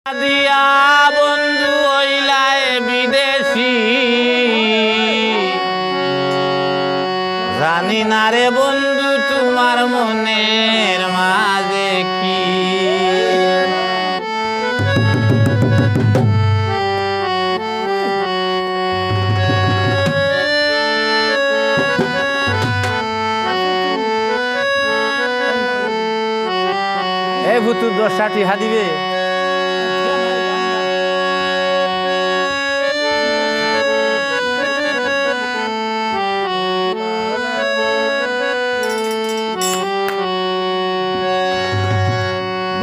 দিয়া বন্ধু হইলায় বিদেশি, জানি না রে বন্ধু তোমার মনের মাঝে কি। এ ভুতু 10টা টিহা দিবে।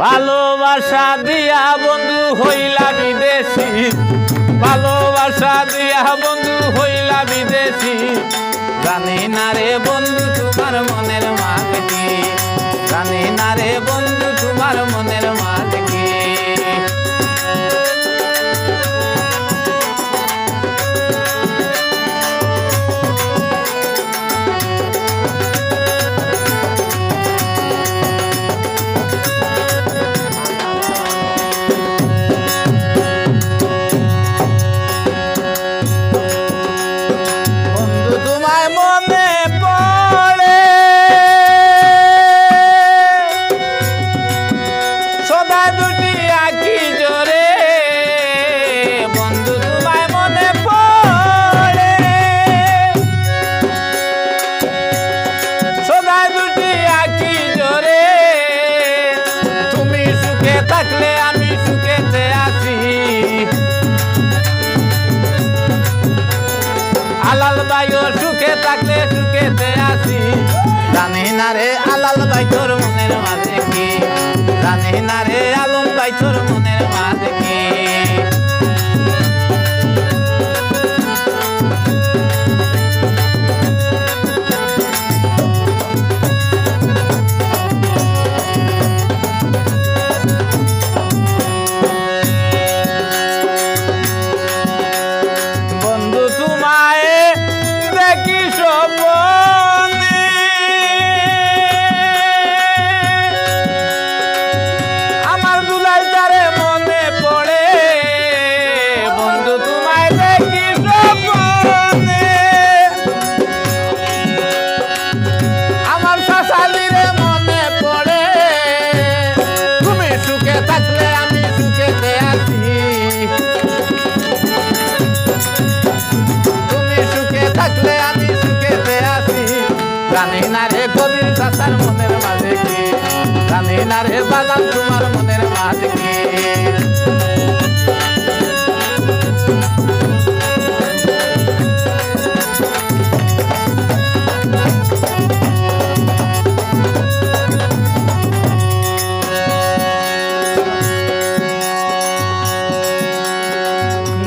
ভালোবাসা দিয়া বন্ধু হইলা বিদেশি, ভালোবাসা দিয়া বন্ধু হইলা বিদেশি, জানি না রে বন্ধু তোমার মনের মাঝে কি, জানি না রে বন্ধু তোমার মনের মাঝে কি। থাকলে আমি সুখেতে আছি, আলাল ভাইও সুখে থাকলে সুখেতে আছি, জানি না রে আলাল ভাই তোর মনের মাঝে কি, জানি না রে আলম ভাই তোর মনের মাঝে কি। থাকলে আমি সুখেতে আছি, জানি না রে কবির চাচার মনের মাঝে কি, জানি না রে বাজান তোমার মনের মাঝে কি।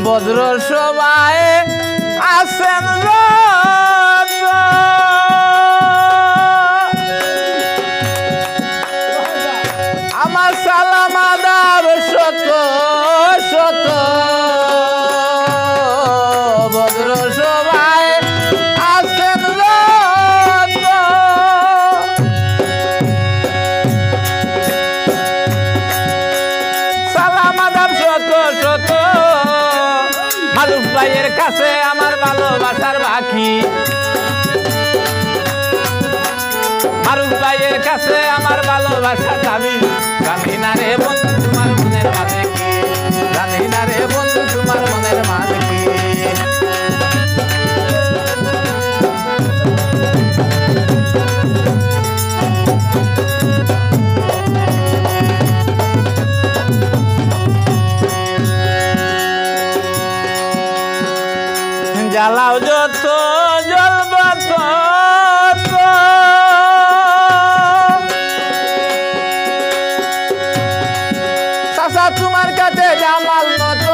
বজ্র সবাই আসেন আমার সালাম আদাব শত শত, বজ্র সবাই আসেন সালাম আদাব শত শত, মারুফ ভাইয়ের কাছে আমার ভালোবাসার বাকি, মারুফ ভাইয়ের কাছে আমার ভালোবাসার দাবি, জানি না রে বন্ধু তোমার মনের মাঝে কি, জানি না রে বন্ধু তোমার মনের মাঝে কি। জ্বালাও যত জ্বলবা তত, চাচা তোমার কাছে জামাল মত,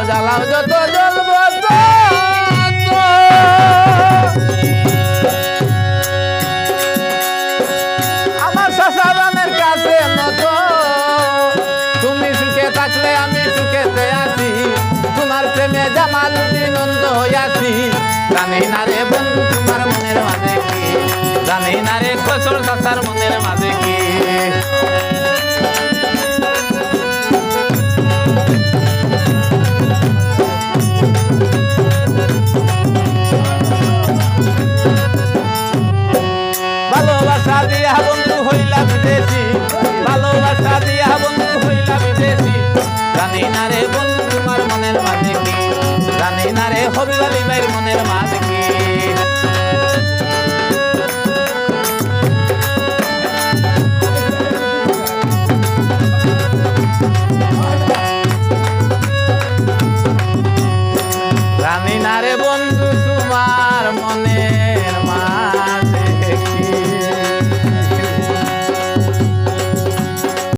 জ্বালাও যত জ্বলবা তত, আমার চাচা রামের কাছে মত, তুমি সুখে থাকলে আমি সুখেতে আছি, তোমার প্রেমে জামাল নন্দ হইয়াছি, জানি না রে বন্ধু তোমার মনের মাঝে কি, জানি না রে খসর চাচার মনের মাঝে কি। ভালোবাসা দিয়া বন্ধু হইলা বিদেশি, ভালোবাসা দিয়া বন্ধু হইলা বিদেশি। জানি না রে বন্ধু তোমার মনের মাঝে কি, জানি না রে হবিব আলী ভাইয়ের মনের মাঝে কি। জানি না রে বন্ধু